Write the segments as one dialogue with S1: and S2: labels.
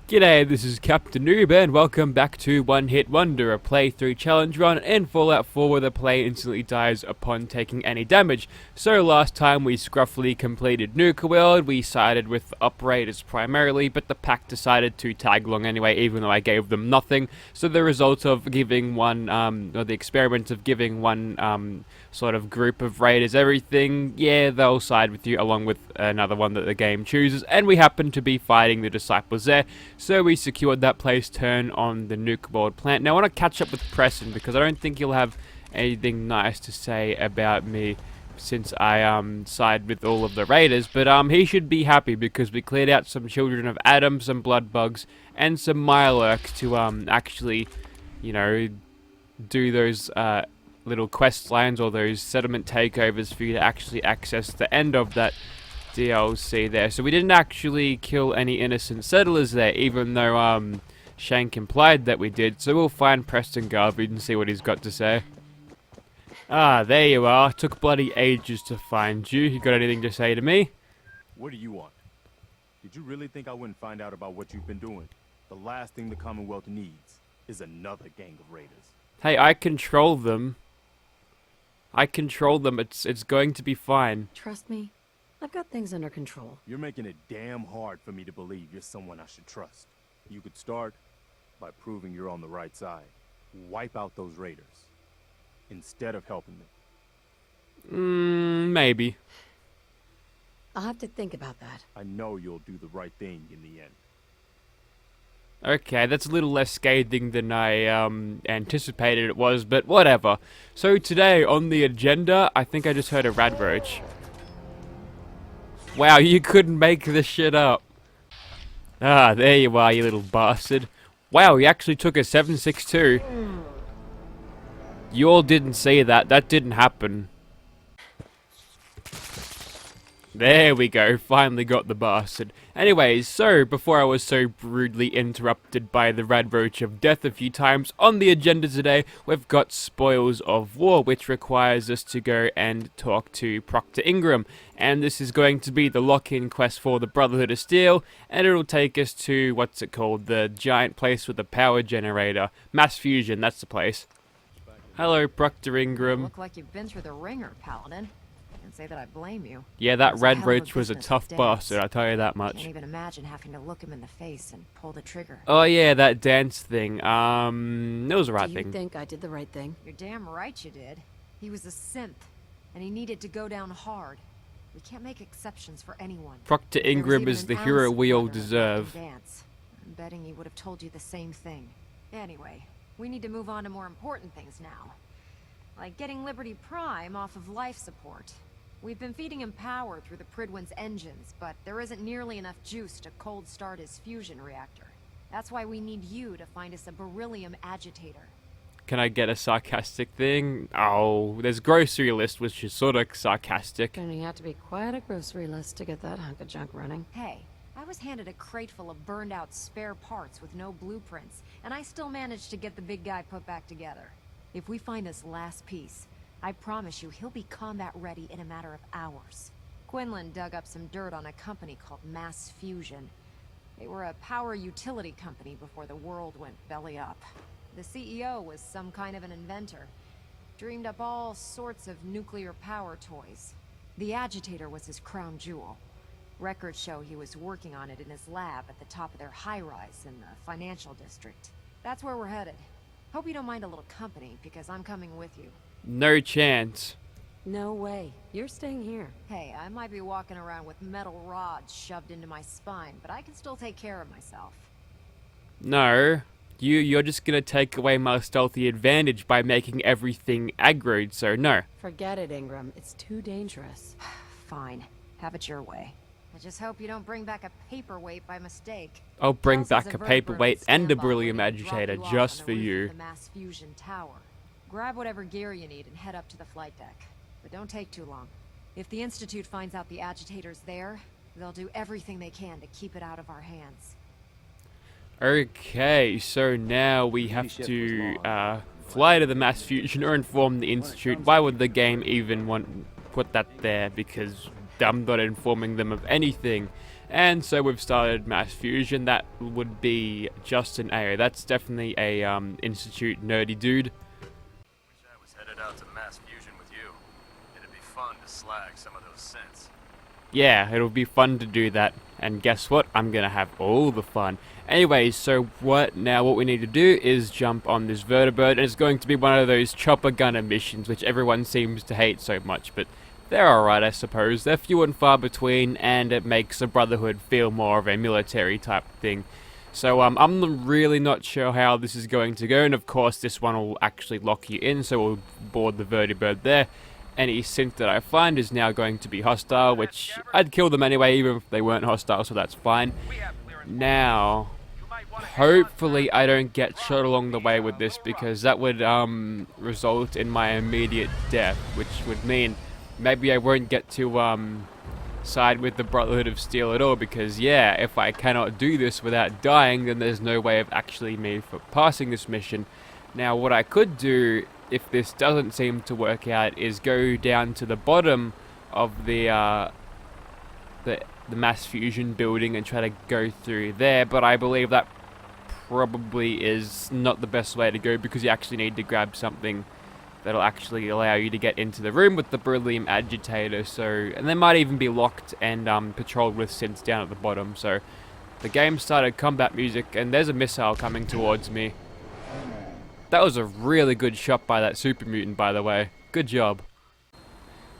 S1: G'day, this is Captain Noob and welcome back to One Hit Wonder, a playthrough challenge run in Fallout 4 where the player instantly dies upon taking any damage. So last time we scruffily completed Nuka World, we sided with the operators primarily, but the pack decided to tag along anyway even though I gave them nothing. So the result of giving one, or the experiment of giving one sort of group of raiders everything, yeah, they'll side with you along with another one that the game chooses, and we happen to be fighting the disciples there. So we secured that place turn on the nuke board plant. Now I want to catch up with Preston because I don't think he'll have anything nice to say about me since I side with all of the raiders, but he should be happy because we cleared out some children of Adam, some blood bugs, and some Mirelurks to actually, you know, do those little quest lines or those settlement takeovers for you to actually access the end of that DLC there. So we didn't actually kill any innocent settlers there, even though Shank implied that we did. So we'll find Preston Garvey and see what he's got to say. Ah, there you are. Took bloody ages to find you. You got anything to say to me?
S2: What do you want? Did you really think I wouldn't find out about what you've been doing? The last thing the Commonwealth needs is another gang of raiders.
S1: Hey, I control them. I control them. It's going to be fine.
S3: Trust me, I've got things under control.
S2: You're making it damn hard for me to believe you're someone I should trust. You could start by proving you're on the right side. Wipe out those raiders instead of helping them.
S1: Maybe.
S3: I'll have to think about that.
S2: I know you'll do the right thing in the end.
S1: Okay, that's a little less scathing than I anticipated it was, but whatever. So today on the agenda, I think I just heard a radroach. Wow, you couldn't make this shit up. Ah, there you are, you little bastard. Wow, you actually took a 7.62. You all didn't see that. That didn't happen. There we go, finally got the bastard. Anyways, so, before I was so rudely interrupted by the radroach of death a few times, on the agenda today, we've got Spoils of War, which requires us to go and talk to Proctor Ingram. And this is going to be the lock-in quest for the Brotherhood of Steel, and it'll take us to, what's it called, the giant place with the power generator. Mass Fusion, that's the place. Hello, Proctor Ingram.
S4: Look like you've been through the ringer, Paladin. Can't say that I blame you.
S1: Yeah, that
S4: It was a hell of a
S1: radroach was a
S4: business
S1: tough
S4: to dance.
S1: bastard, I'll tell you that much.
S4: Can't even imagine having to look him in the face and pull the trigger.
S1: Oh yeah, that dance thing. That was the right
S3: Do you
S1: thing.
S3: think I did the right thing?
S4: You're damn right you did. He was a synth, and he needed to go down hard. We can't make exceptions for anyone.
S1: Proctor
S4: If there was
S1: Ingram
S4: even
S1: is
S4: an
S1: the
S4: ounce
S1: hero
S4: of
S1: we all
S4: honor in letting
S1: deserve.
S4: him dance, I'm betting he would have told you the same thing. Anyway, we need to move on to more important things now. Like getting Liberty Prime off of life support. We've been feeding him power through the Pridwin's engines, but there isn't nearly enough juice to cold start his fusion reactor. That's why we need you to find us a Beryllium Agitator.
S1: Can I get a sarcastic thing? Oh, there's grocery list, which is sort of sarcastic.
S3: Gonna have to be quite a grocery list to get that hunk of junk running.
S4: Hey, I was handed a crate full of burned out spare parts with no blueprints, and I still managed to get the big guy put back together. If we find this last piece, I promise you he'll be combat ready in a matter of hours. Quinlan dug up some dirt on a company called Mass Fusion. They were a power utility company before the world went belly up. The CEO was some kind of an inventor. Dreamed up all sorts of nuclear power toys. The Agitator was his crown jewel. Records show he was working on it in his lab at the top of their high-rise in the financial district. That's where we're headed. Hope you don't mind a little company, because I'm coming with you.
S1: No chance.
S3: No way. You're staying here.
S4: Hey, I might be walking around with metal rods shoved into my spine, but I can still take care of myself.
S1: No. You're just gonna take away my stealthy advantage by making everything aggroed, so no.
S3: Forget it, Ingram. It's too dangerous.
S4: Fine. Have it your way. I just hope you don't bring back a paperweight by mistake.
S1: I'll bring
S4: Charles has
S1: back
S4: a
S1: a
S4: vertibird
S1: paperweight and a
S4: standby
S1: Beryllium
S4: ready to drop
S1: Agitator
S4: you off
S1: just
S4: on
S1: for
S4: the roof
S1: you.
S4: of the Mass Fusion Tower. Grab whatever gear you need and head up to the flight deck. But don't take too long. If the Institute finds out the Agitator's there, they'll do everything they can to keep it out of our hands.
S1: Okay, so now we have to fly to the Mass Fusion or inform the Institute. Why would the game even put that there? Because I'm not informing them of anything. And so we've started mass fusion. That would be Justin AO. That's definitely a Institute nerdy dude.
S2: Wish I was headed out to mass fusion with you. It'd be fun to slag some of those synths.
S1: Yeah, it'll be fun to do that. And guess what? I'm gonna have all the fun. Anyways, so what we need to do is jump on this vertibird, and it's going to be one of those chopper gunner missions, which everyone seems to hate so much, but they're alright, I suppose. They're few and far between, and it makes the Brotherhood feel more of a military type thing. So I'm really not sure how this is going to go, and of course this one will actually lock you in, so we'll board the vertibird there. Any synth that I find is now going to be hostile, which I'd kill them anyway, even if they weren't hostile, so that's fine. Now, hopefully I don't get shot along the way with this, because that would result in my immediate death, which would mean maybe I won't get to side with the Brotherhood of Steel at all, because yeah, if I cannot do this without dying, then there's no way of actually me for passing this mission. Now, what I could do, if this doesn't seem to work out, is go down to the bottom of the mass fusion building and try to go through there, but I believe that probably is not the best way to go, because you actually need to grab something that'll actually allow you to get into the room with the Beryllium Agitator. So, and they might even be locked and patrolled with synths down at the bottom. So the game started combat music, and there's a missile coming towards me. That was a really good shot by that super mutant, by the way. Good job.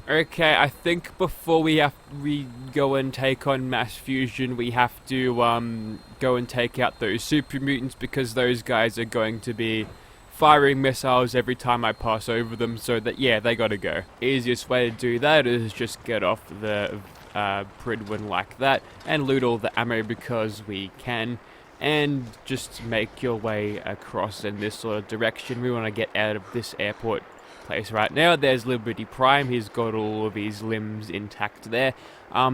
S1: Okay, I think before we go and take on mass fusion, we have to go and take out those super mutants, because those guys are going to be firing missiles every time I pass over them, so that, yeah, they gotta go. Easiest way to do that is just get off the Pridwin like that and loot all the ammo because we can, and just make your way across in this sort of direction. We want to get out of this airport place right now. There's Liberty Prime. He's got all of his limbs intact there.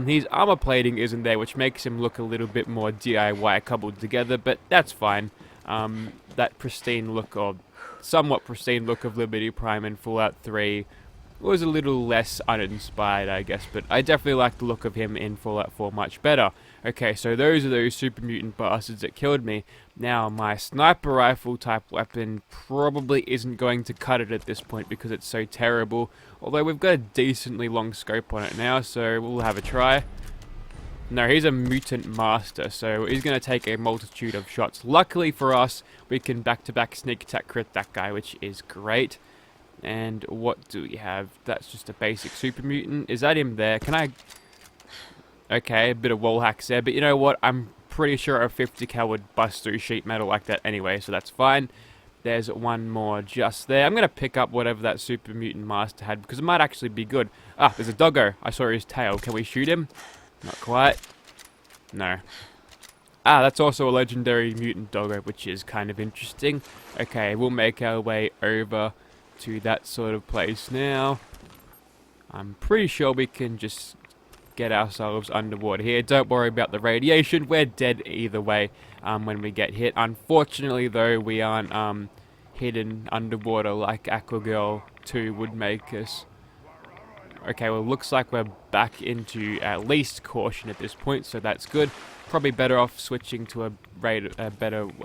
S1: His armor plating isn't there, which makes him look a little bit more DIY coupled together, but that's fine. That pristine look, or somewhat pristine look, of Liberty Prime in Fallout 3 was a little less uninspired, I guess, but I definitely like the look of him in Fallout 4 much better. Okay, so those are those super mutant bastards that killed me. Now, my sniper rifle type weapon probably isn't going to cut it at this point because it's so terrible, although we've got a decently long scope on it now, so we'll have a try. No, he's a mutant master, so he's going to take a multitude of shots. Luckily for us, we can back-to-back sneak attack crit that guy, which is great. And what do we have? That's just a basic super mutant. Is that him there? Can I... Okay, a bit of wall hacks there, but you know what? I'm pretty sure a 50 cal would bust through sheet metal like that anyway, so that's fine. There's one more just there. I'm going to pick up whatever that super mutant master had, because it might actually be good. Ah, there's a doggo. I saw his tail. Can we shoot him? Not quite. No. Ah, that's also a legendary mutant doggo, which is kind of interesting. Okay, we'll make our way over to that sort of place now. I'm pretty sure we can just get ourselves underwater here. Don't worry about the radiation. We're dead either way when we get hit. Unfortunately, though, we aren't hidden underwater like Aquagirl 2 would make us. Okay, well, looks like we're back into at least caution at this point, so that's good. Probably better off switching to a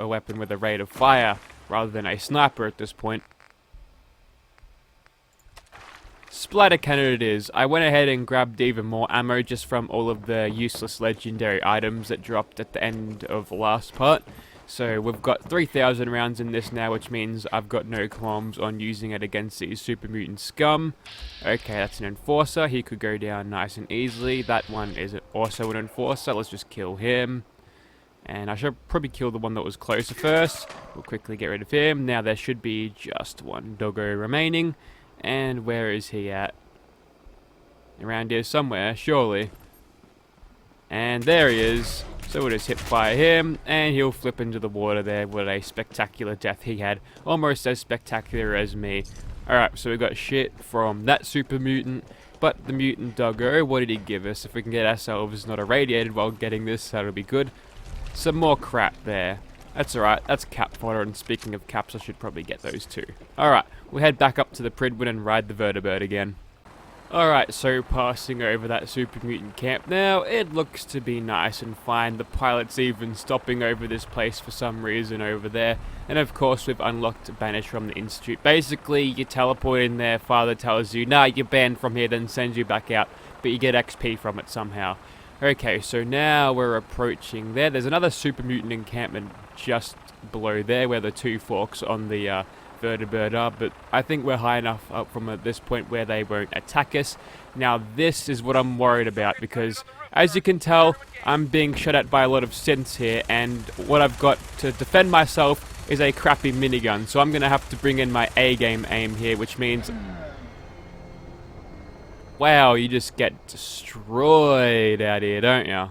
S1: weapon with a rate of fire rather than a sniper at this point. Splatter cannon it is. I went ahead and grabbed even more ammo just from all of the useless legendary items that dropped at the end of the last part. So we've got 3,000 rounds in this now, which means I've got no qualms on using it against these super mutant scum. Okay, that's an enforcer. He could go down nice and easily. That one is also an enforcer. Let's just kill him. And I should probably kill the one that was closer first. We'll quickly get rid of him. Now there should be just one doggo remaining. And where is he at? Around here somewhere, surely. And there he is. So we'll just hip fire him, and he'll flip into the water there. What a spectacular death he had. Almost as spectacular as me. Alright, so we got shit from that super mutant. But the mutant doggo, what did he give us? If we can get ourselves not irradiated while getting this, that'll be good. Some more crap there. That's alright, that's cap fodder, and speaking of caps, I should probably get those too. Alright, we'll head back up to the Pridwin and ride the vertibird again. Alright, so passing over that super mutant camp now, it looks to be nice and fine. The pilot's even stopping over this place for some reason over there. And of course we've unlocked Banish from the Institute. Basically, you teleport in there, father tells you, nah, you're banned from here, then sends you back out. But you get XP from it somehow. Okay, so now we're approaching there. There's another super mutant encampment just below there where the two forks on the vertibird are, but I think we're high enough up from at this point where they won't attack us. Now this is what I'm worried about, because as you can tell, I'm being shot at by a lot of synths here, and what I've got to defend myself is a crappy minigun, so I'm going to have to bring in my A-game aim here, which means... Wow, you just get destroyed out here, don't you?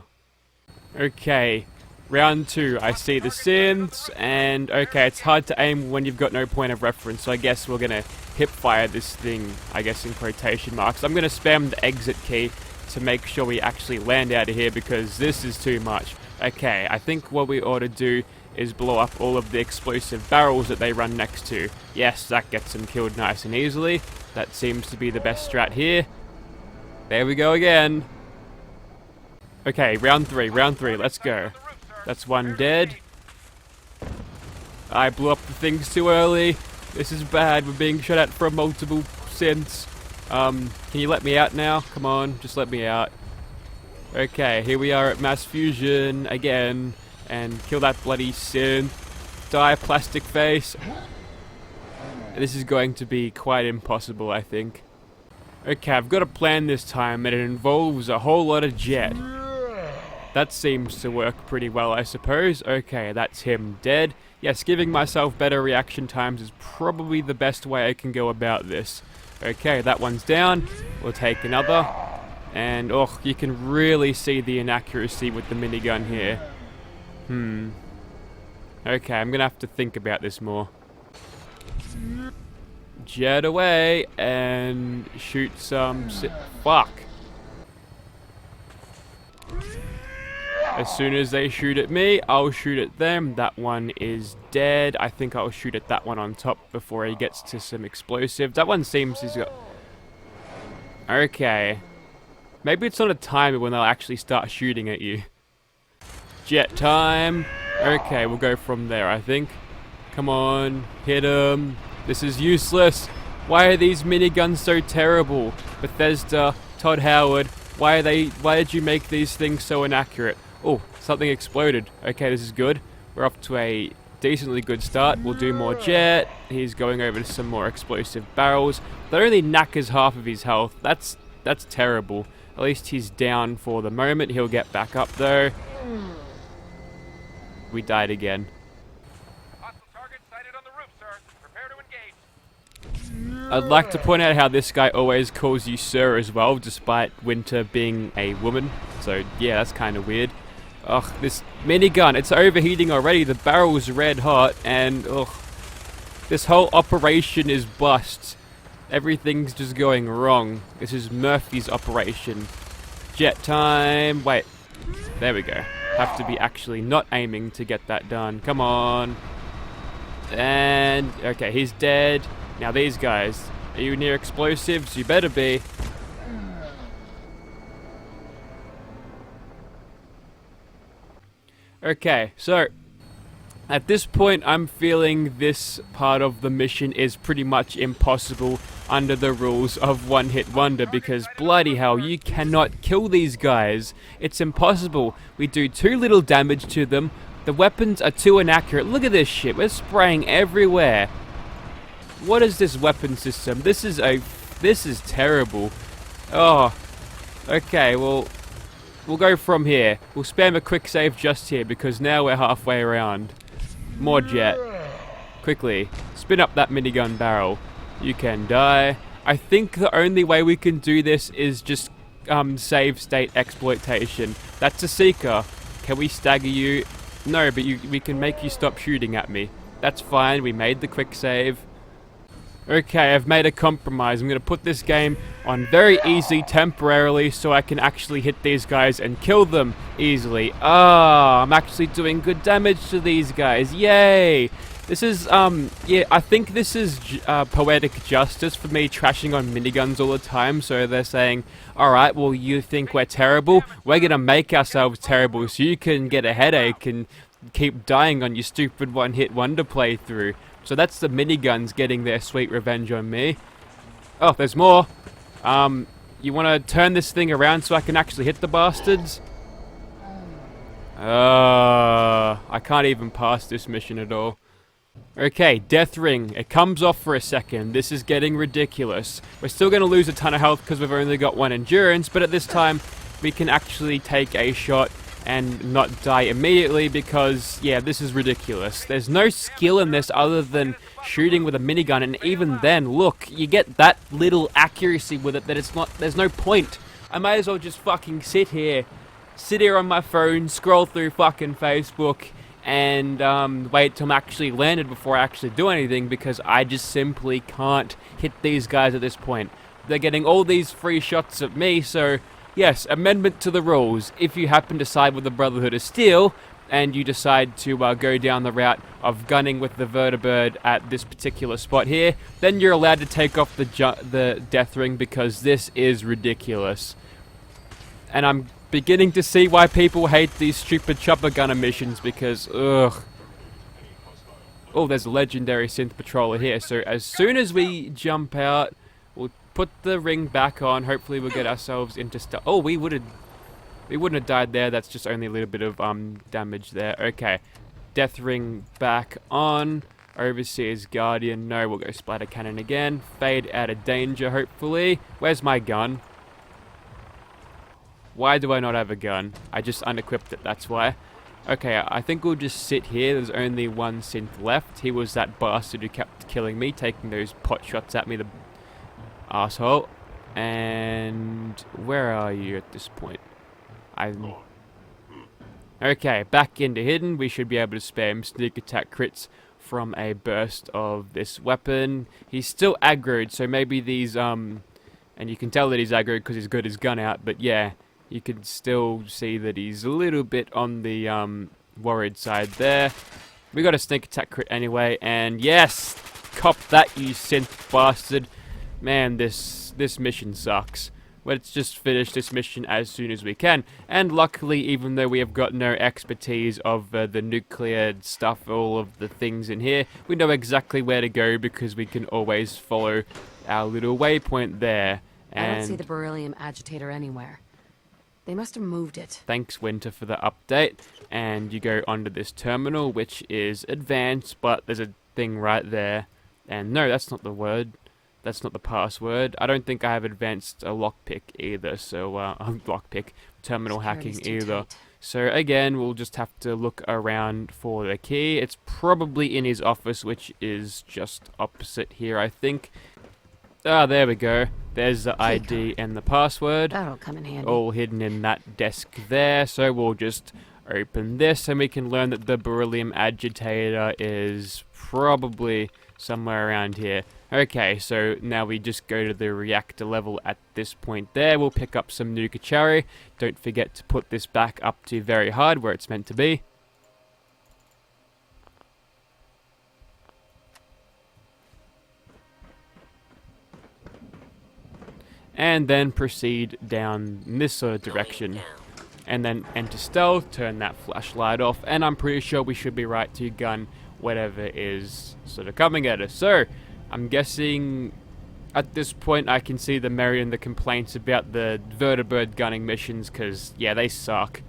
S1: Okay. Round 2, I see the synths, and okay, it's hard to aim when you've got no point of reference, so I guess we're gonna hip fire this thing, I guess in quotation marks. I'm gonna spam the exit key to make sure we actually land out of here, because this is too much. Okay, I think what we ought to do is blow up all of the explosive barrels that they run next to. Yes, that gets them killed nice and easily. That seems to be the best strat here. There we go again. Okay, round 3, let's go. That's one dead. I blew up the things too early. This is bad. We're being shot at from multiple synths. Can you let me out now? Come on, just let me out. Okay, here we are at mass fusion again. And kill that bloody synth. Die, plastic face. This is going to be quite impossible, I think. Okay, I've got a plan this time, and it involves a whole lot of jet. That seems to work pretty well, I suppose. Okay, that's him dead. Yes, giving myself better reaction times is probably the best way I can go about this. Okay, that one's down. We'll take another. And, oh, you can really see the inaccuracy with the minigun here. Okay, I'm gonna have to think about this more. Jet away and shoot some... Fuck! As soon as they shoot at me, I'll shoot at them. That one is dead. I think I'll shoot at that one on top before he gets to some explosives. That one seems he's got... Okay. Maybe it's not a timer when they'll actually start shooting at you. Jet time. Okay, we'll go from there, I think. Come on, hit him. This is useless. Why are these miniguns so terrible? Bethesda, Todd Howard, why did you make these things so inaccurate? Oh, something exploded. Okay, this is good. We're off to a decently good start. We'll do more jet. He's going over to some more explosive barrels. That only knackers half of his health. That's terrible. At least he's down for the moment. He'll get back up though. We died again.
S5: Hostile target sighted on the roof, sir. Prepare to engage.
S1: I'd like to point out how this guy always calls you sir as well, despite Winter being a woman. So yeah, that's kind of weird. Ugh, this minigun, it's overheating already. The barrel's red hot, and ugh, this whole operation is bust. Everything's just going wrong. This is Murphy's operation. Jet time. Wait, there we go. Have to be actually not aiming to get that done. Come on. And okay, he's dead. Now these guys, are you near explosives? You better be. Okay, so at this point I'm feeling this part of the mission is pretty much impossible under the rules of One Hit Wonder, because bloody hell, you cannot kill these guys. It's impossible. We do too little damage to them. The weapons are too inaccurate. Look at this shit. We're spraying everywhere. What is this weapon system? This is terrible. Oh. Okay, well, we'll go from here. We'll spam a quick save just here, because now we're halfway around. More jet. Quickly. Spin up that minigun barrel. You can die. I think the only way we can do this is just save state exploitation. That's a seeker. Can we stagger you? No, but we can make you stop shooting at me. That's fine. We made the quick save. Okay, I've made a compromise. I'm going to put this game on very easy temporarily so I can actually hit these guys and kill them easily. Ah, I'm actually doing good damage to these guys. Yay! This is Yeah, I think this is poetic justice for me trashing on miniguns all the time. So they're saying, alright, well, you think we're terrible? We're gonna make ourselves terrible so you can get a headache and keep dying on your stupid one-hit wonder playthrough. So that's the miniguns getting their sweet revenge on me. Oh, there's more. You wanna turn this thing around so I can actually hit the bastards? I can't even pass this mission at all. Okay, Death Ring. It comes off for a second. This is getting ridiculous. We're still going to lose a ton of health because we've only got 1 endurance, but at this time, we can actually take a shot and not die immediately because, yeah, this is ridiculous. There's no skill in this other than shooting with a minigun, and even then, look, you get that little accuracy with it that it's not, there's no point. I might as well just fucking sit here on my phone, scroll through fucking Facebook, and wait till I'm actually landed before I actually do anything, because I just simply can't hit these guys at this point. They're getting all these free shots at me, so yes, amendment to the rules. If you happen to side with the Brotherhood of Steel, and you decide to go down the route of gunning with the Vertibird at this particular spot here, then you're allowed to take off the Death Ring, because this is ridiculous. And I'm beginning to see why people hate these stupid chopper gunner missions, because, ugh. Oh, there's a legendary synth patroller here, so as soon as we jump out, we'll put the ring back on. Hopefully we'll get ourselves into stuff. Oh, we wouldn't have died there. That's just only a little bit of damage there. Okay, Death Ring back on. Overseer's Guardian, no, we'll go Splatter Cannon again. Fade out of danger, hopefully. Where's my gun? Why do I not have a gun? I just unequipped it, that's why. Okay, I think we'll just sit here. There's only 1 synth left. He was that bastard who kept killing me, taking those pot shots at me, the asshole. And where are you at this point? Okay, back into hidden. We should be able to spam sneak attack crits from a burst of this weapon. He's still aggroed, so maybe these, and you can tell that he's aggroed because he's got his gun out, but yeah. You can still see that he's a little bit on the worried side there. We got a sneak attack crit anyway, and yes! Cop that, you synth bastard. Man, this mission sucks. Let's just finish this mission as soon as we can. And luckily, even though we have got no expertise of the nuclear stuff, all of the things in here, we know exactly where to go because we can always follow our little waypoint there.
S3: I don't see the Beryllium Agitator anywhere. They must have moved it.
S1: Thanks, Winter, for the update. And you go onto this terminal, which is advanced, but there's a thing right there. And no, that's not the word. That's not the password. I don't think I have advanced a lockpick either, so, lockpick, terminal hacking either.
S3: Tight.
S1: So again, we'll just have to look around for the key. It's probably in his office, which is just opposite here, I think. Ah, there we go. There's the ID and the password.
S3: That'll come in handy.
S1: All hidden in that desk there. So we'll just open this and we can learn that the Beryllium Agitator is probably somewhere around here. Okay, so now we just go to the reactor level at this point there. We'll pick up some Nuka-Cherry. Don't forget to put this back up to very hard where it's meant to be. And then proceed down this sort of direction. And then enter stealth, turn that flashlight off, and I'm pretty sure we should be right to gun whatever is sort of coming at us. So, I'm guessing at this point I can see the merit and the complaints about the Vertibird gunning missions, because, yeah, they suck.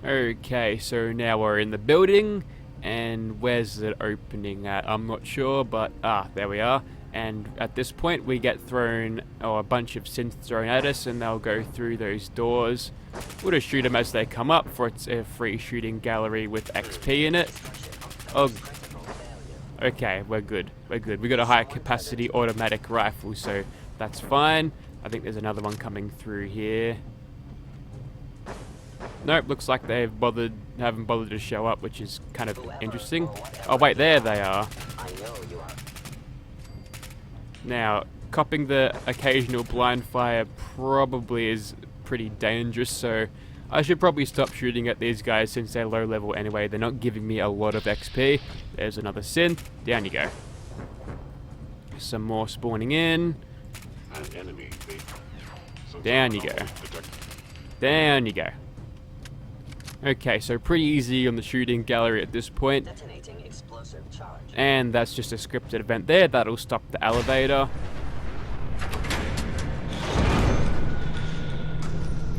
S1: Okay, so now we're in the building, and where's it opening at? I'm not sure, but, there we are. And at this point we get thrown, or a bunch of synths thrown at us, and they'll go through those doors. We'll just shoot them as they come up, for it's a free shooting gallery with XP in it. Oh, okay, we're good, we're good. We got a high capacity automatic rifle, so that's fine. I think there's another one coming through here. Nope, looks like they haven't bothered to show up, which is kind of interesting. Oh wait, there they are. Now, copping the occasional blind fire probably is pretty dangerous, so I should probably stop shooting at these guys since they're low level anyway. They're not giving me a lot of XP. There's another synth. Down you go. Some more spawning in.
S6: An enemy.
S1: Down you go. Down you go. Okay, so pretty easy on the shooting gallery at this point.
S7: Detonating explosive charge.
S1: And that's just a scripted event there. That'll stop the elevator.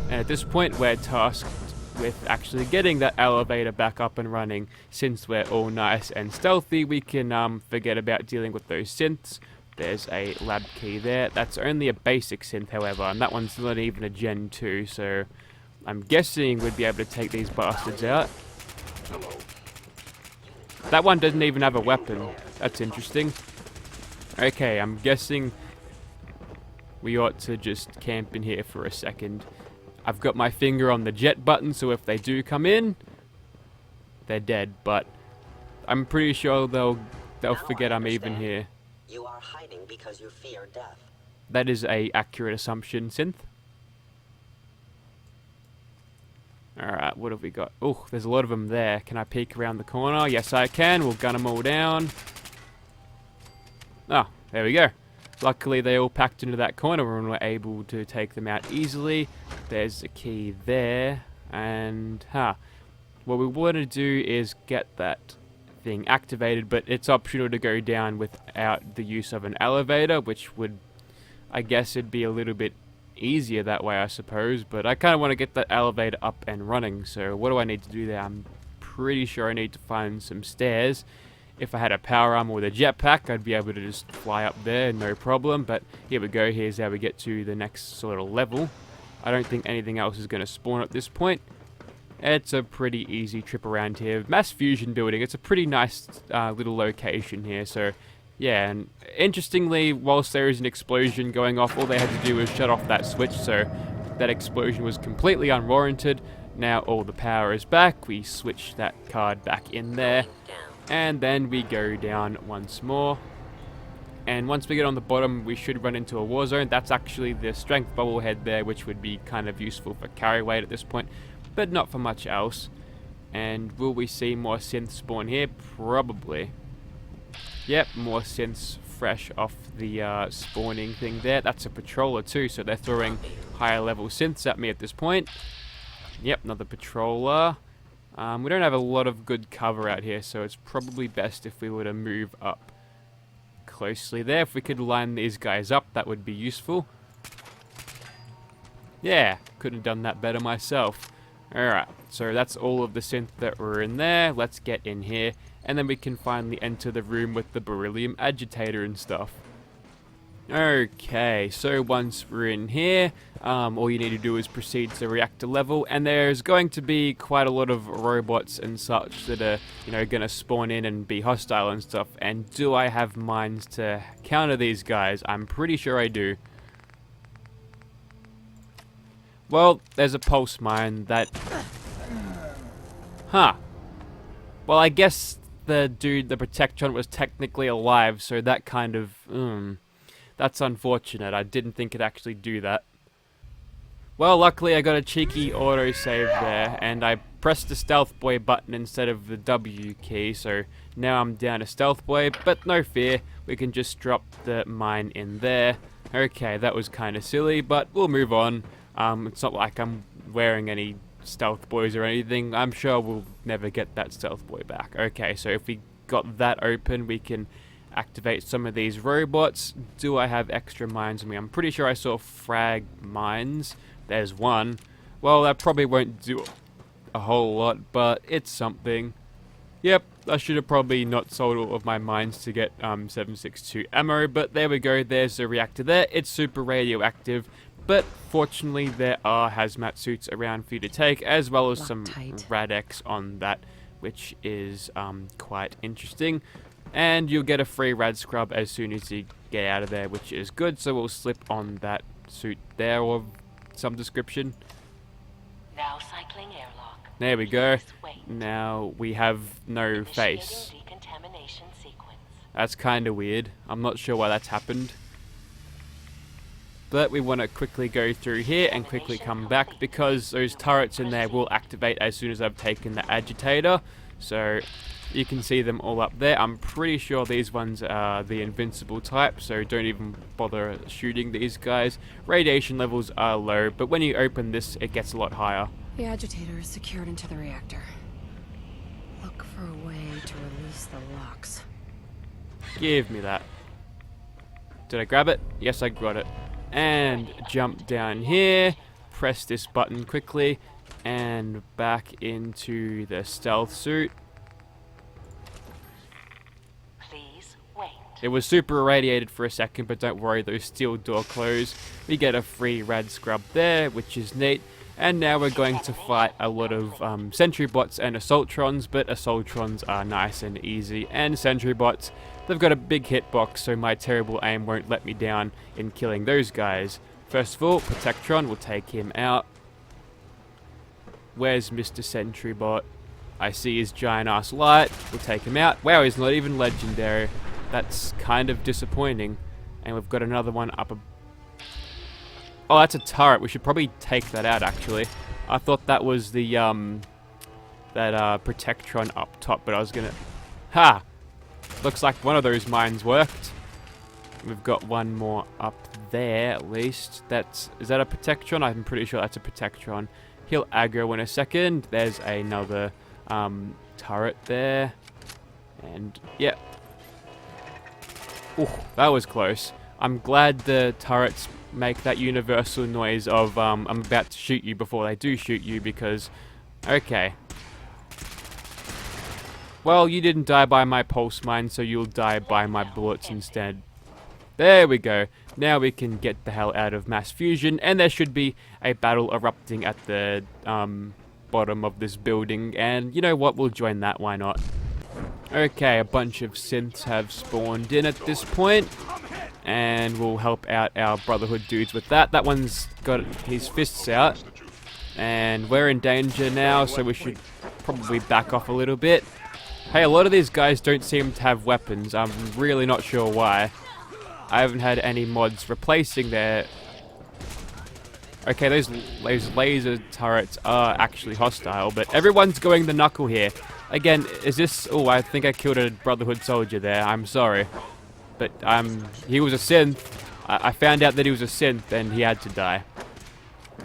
S1: And at this point, we're tasked with actually getting that elevator back up and running. Since we're all nice and stealthy, we can forget about dealing with those synths. There's a lab key there. That's only a basic synth, however, and that one's not even a Gen 2, so I'm guessing we'd be able to take these bastards out. That one doesn't even have a weapon. That's interesting. Okay, I'm guessing we ought to just camp in here for a second. I've got my finger on the jet button, so if they do come in, they're dead, but I'm pretty sure they'll forget I'm even here.
S7: You are hiding because you fear death.
S1: That is a accurate assumption, synth. Alright, what have we got? Oh, there's a lot of them there. Can I peek around the corner? Yes, I can. We'll gun them all down. Oh, there we go. Luckily, they all packed into that corner and we're able to take them out easily. There's a key there. And, what we want to do is get that thing activated, but it's optional to go down without the use of an elevator, which would, I guess it'd be a little bit easier that way, I suppose, but I kind of want to get that elevator up and running. So what do I need to do there? I'm pretty sure I need to find some stairs. If I had a power armor with a jetpack, I'd be able to just fly up there, no problem, but here we go. Here's how we get to the next sort of level. I don't think anything else is going to spawn at this point. It's a pretty easy trip around here. Mass fusion building. It's a pretty nice little location here. So, yeah, and interestingly, whilst there is an explosion going off, all they had to do was shut off that switch. So that explosion was completely unwarranted. Now all the power is back. We switch that card back in there. And then we go down once more. And once we get on the bottom, we should run into a war zone. That's actually the strength bubble head there, which would be kind of useful for carry weight at this point, but not for much else. And will we see more synths spawn here? Probably. Yep, more synths fresh off the spawning thing there. That's a patroller too, so they're throwing higher level synths at me at this point. Yep, another patroller. We don't have a lot of good cover out here, so it's probably best if we were to move up closely there. If we could line these guys up, that would be useful. Yeah, couldn't have done that better myself. Alright, so that's all of the synth that were in there. Let's get in here, and then we can finally enter the room with the Beryllium Agitator and stuff. Okay, so once we're in here, all you need to do is proceed to reactor level, and there's going to be quite a lot of robots and such that are, going to spawn in and be hostile and stuff. And do I have mines to counter these guys? I'm pretty sure I do. Well, there's a pulse mine that... Well, I guess the dude, the Protectron, was technically alive, so that kind of... That's unfortunate. I didn't think it'd actually do that. Well, luckily I got a cheeky autosave there, and I pressed the stealth boy button instead of the W key, so now I'm down to stealth boy, but no fear, we can just drop the mine in there. Okay, that was kind of silly, but we'll move on. It's not like I'm wearing any stealth boys or anything. I'm sure we'll never get that stealth boy back. Okay, so if we got that open, we can activate some of these robots. Do I have extra mines on me? I'm pretty sure I saw frag mines. There's one. Well, that probably won't do a whole lot, but it's something. Yep, I should have probably not sold all of my mines to get 7.62 ammo, but there we go. There's the reactor there. It's super radioactive, but fortunately there are hazmat suits around for you to take, as well as some Rad-X on that, which is quite interesting. And you'll get a free rad scrub as soon as you get out of there, which is good. So we'll slip on that suit there of some description.
S8: Now cycling airlock.
S1: There we go.
S8: Please wait.
S1: Now we have no face.
S8: Decontamination sequence.
S1: That's kind of weird. I'm not sure why that's happened. but we want to quickly go through here and quickly come back because those turrets in there will activate as soon as I've taken the agitator. So you can see them all up there. I'm pretty sure these ones are the invincible type, so don't even bother shooting these guys. Radiation levels are low, but when you open this, it gets a lot higher.
S3: The agitator is secured into the reactor. Look for a way to release the locks.
S1: Give me that. Did I grab it? Yes, I got it. And jump down here, press this button quickly, and back into the stealth suit.
S8: Please wait.
S1: It was super irradiated for a second, but don't worry, those steel door close. We get a free rad scrub there, which is neat. And now we're going to fight a lot of sentry bots and assaultrons, but assaultrons are nice and easy, and sentry bots, they've got a big hitbox, so my terrible aim won't let me down in killing those guys. First of all, Protectron, will take him out. Where's Mr. Sentry Bot? I see his giant ass light. We'll take him out. Wow, he's not even legendary. That's kind of disappointing. And we've got another one up a... Oh, that's a turret. We should probably take that out, actually. I thought that was the, Protectron up top, but I was gonna... Ha! Looks like one of those mines worked. We've got one more up there, at least. Is that a Protectron? I'm pretty sure that's a Protectron. He'll aggro in a second. There's another, turret there. And, yeah. Ooh, that was close. I'm glad the turrets make that universal noise of, I'm about to shoot you before they do shoot you, because, okay. Well, you didn't die by my pulse mine, so you'll die by my bullets instead. There we go. Now we can get the hell out of mass fusion, and there should be a battle erupting at the bottom of this building, and you know what, we'll join that, why not? Okay, a bunch of synths have spawned in at this point, and we'll help out our Brotherhood dudes with that. That one's got his fists out, and we're in danger now, so we should probably back off a little bit. Hey, a lot of these guys don't seem to have weapons. I'm really not sure why. I haven't had any mods replacing their... Okay, those laser turrets are actually hostile, but everyone's going the knuckle here. Again, is this... Oh, I think I killed a Brotherhood soldier there. I'm sorry. But, he was a synth. I found out that he was a synth, and he had to die.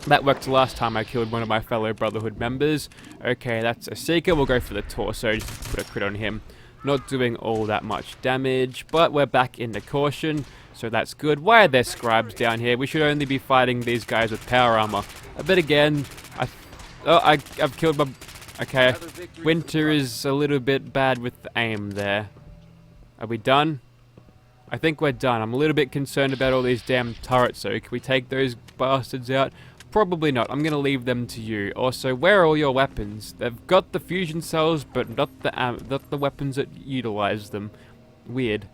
S1: That worked the last time I killed one of my fellow Brotherhood members. Okay, that's a Seeker. We'll go for the Torso, just put a crit on him. Not doing all that much damage, but we're back into caution, so that's good. Why are there scribes down here? We should only be fighting these guys with power armor. But again, I've killed my... Okay, Winter is a little bit bad with the aim there. Are we done? I think we're done. I'm a little bit concerned about all these damn turrets, so can we take those bastards out? Probably not. I'm going to leave them to you. Also, where are all your weapons? They've got the fusion cells, but not the weapons that utilize them. Weird.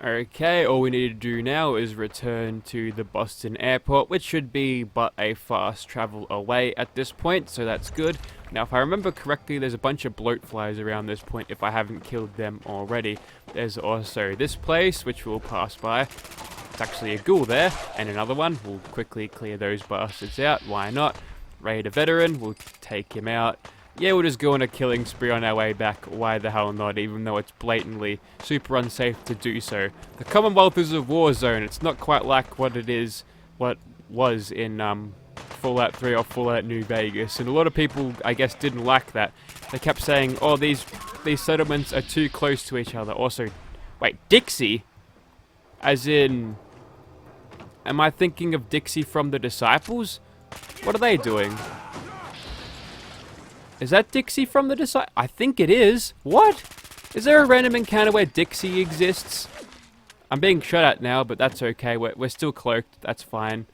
S1: Okay, all we need to do now is return to the Boston airport, which should be but a fast travel away at this point, so that's good. Now, if I remember correctly, there's a bunch of bloat flies around this point if I haven't killed them already. There's also this place, which we'll pass by. It's actually a ghoul there, and another one. We'll quickly clear those bastards out, why not? Raid a veteran, we'll take him out. Yeah, we'll just go on a killing spree on our way back, why the hell not, even though it's blatantly super unsafe to do so. The Commonwealth is a war zone, it's not quite like what was in Fallout 3 or Fallout New Vegas, and a lot of people, I guess, didn't like that. They kept saying, oh, these settlements are too close to each other. Also, wait, Dixie? As in, am I thinking of Dixie from the Disciples? What are they doing? Is that Dixie from the Disciples? I think it is. What? Is there a random encounter where Dixie exists? I'm being shot at now, but that's okay. We're still cloaked. That's fine.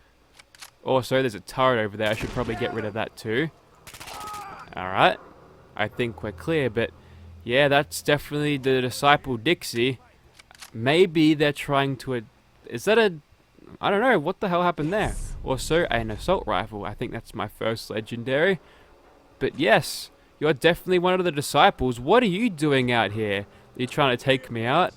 S1: Also, there's a turret over there. I should probably get rid of that too. Alright. I think we're clear, but yeah, that's definitely the Disciple Dixie. Maybe they're trying to... Is that a... I don't know. What the hell happened there? Also, an assault rifle. I think that's my first legendary. But yes, you're definitely one of the Disciples. What are you doing out here? Are you trying to take me out?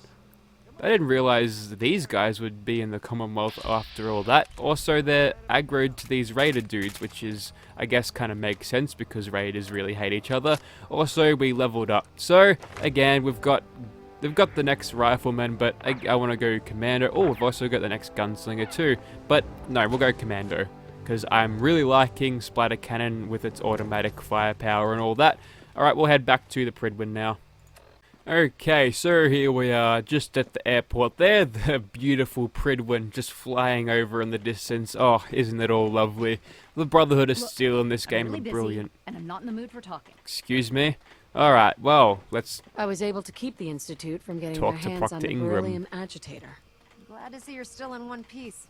S1: I didn't realize these guys would be in the Commonwealth after all that. Also, they're aggroed to these raider dudes, which is, I guess, kind of makes sense because raiders really hate each other. Also, we leveled up. So, again, we've got the next rifleman, but I want to go commando. Oh, we've also got the next gunslinger too. But no, we'll go commando because I'm really liking splatter cannon with its automatic firepower and all that. Alright, we'll head back to the Pridwin now. Okay, so here we are, just at the airport there, the beautiful Pridwin just flying over in the distance. Oh, isn't it all lovely? The Brotherhood of Steel in this game are brilliant.
S3: And I'm not in the mood for talking.
S1: Excuse me? Alright, well, let's
S3: I was able to keep the Institute from getting
S1: Talk
S3: their
S1: to
S3: hands
S1: Proctor
S3: on the
S1: Ingram.
S3: Beryllium Agitator.
S4: Glad to see you're still in one piece.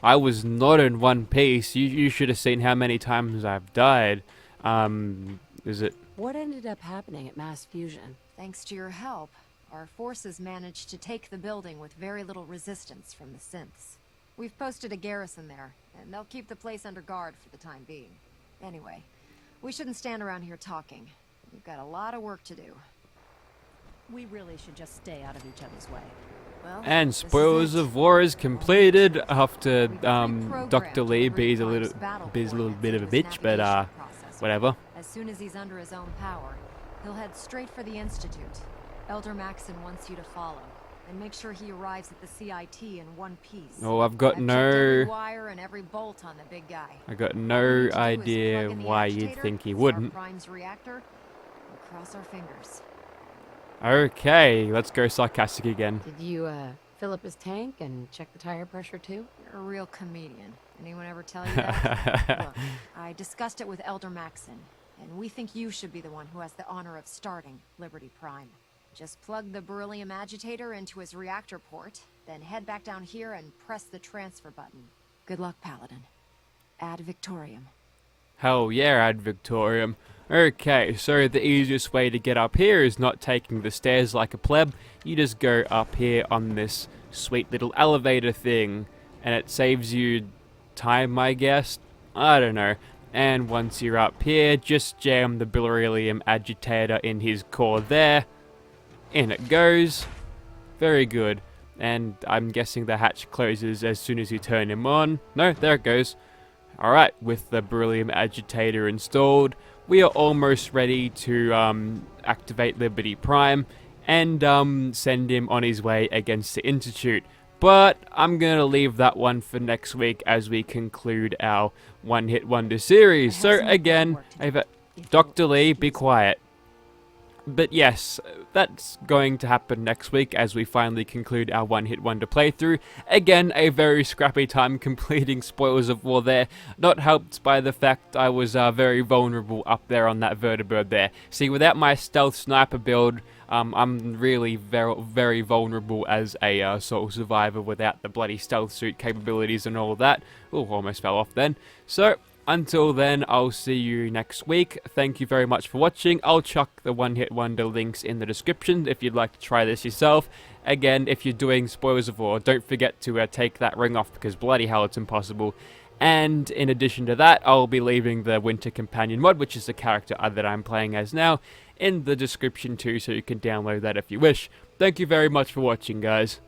S1: I was not in one piece. You should have seen how many times I've died. Is it...
S3: What ended up happening at mass fusion?
S4: Thanks to your help, our forces managed to take the building with very little resistance from the synths. We've posted a garrison there, and they'll keep the place under guard for the time being. Anyway, we shouldn't stand around here talking. We've got a lot of work to do.
S6: We really should just stay out of each other's way.
S4: Well,
S1: And
S4: this is
S1: Spoils
S4: it.
S1: of War is completed after
S4: We've reprogrammed
S1: Dr. Lee
S4: Liberty
S1: be's a
S4: Prime's
S1: little
S4: battle
S1: bit of a
S4: coordinates
S1: bitch,
S4: into
S1: but
S4: his navigation processor.
S1: whatever.
S4: As soon as he's under his own power, he'll head straight for the Institute. Elder Maxon wants you to follow, and make sure he arrives at the CIT in one piece.
S1: Oh, I've got
S4: Checked every
S1: no
S4: wire and every bolt on the big guy.
S1: I got
S4: All we
S1: no
S4: need to do is
S1: idea
S4: plug in the
S1: why you'd
S4: agitator,
S1: think he
S4: start
S1: wouldn't.
S4: Prime's reactor, and cross our fingers.
S1: Okay, let's go sarcastic again.
S3: Did you, fill up his tank and check the tire pressure too?
S4: You're a real comedian. Anyone ever tell you that? Look, I discussed it with Elder Maxon, and we think you should be the one who has the honor of starting Liberty Prime. Just plug the Beryllium Agitator into his reactor port, then head back down here and press the transfer button. Good luck, Paladin. Ad Victoriam.
S1: Hell yeah, Ad Victorium. Okay, so the easiest way to get up here is not taking the stairs like a pleb. You just go up here on this sweet little elevator thing, and it saves you time, I guess. I don't know. And once you're up here, just jam the Beryllium Agitator in his core there. In it goes. Very good. And I'm guessing the hatch closes as soon as you turn him on. No, there it goes. Alright, with the Beryllium Agitator installed, we are almost ready to activate Liberty Prime and send him on his way against the Institute. But I'm going to leave that one for next week as we conclude our one-hit wonder series.
S6: I
S1: So
S6: have some
S1: again,
S6: work to do.
S1: Ava,
S6: If
S1: Dr.
S6: you'll
S1: Lee,
S6: excuse
S1: be
S6: me.
S1: quiet. But yes, that's going to happen next week as we finally conclude our one-hit wonder playthrough. Again, a very scrappy time completing Spoils of War there, not helped by the fact I was very vulnerable up there on that vertibird there. See, without my stealth sniper build, I'm really very vulnerable as a sole survivor without the bloody stealth suit capabilities and all that. Oh, almost fell off then. So, until then, I'll see you next week. Thank you very much for watching. I'll chuck the one-hit wonder links in the description if you'd like to try this yourself. Again, if you're doing Spoils of War, don't forget to take that ring off because bloody hell it's impossible. And in addition to that, I'll be leaving the Winter Companion mod, which is the character that I'm playing as now, in the description too, so you can download that if you wish. Thank you very much for watching, guys.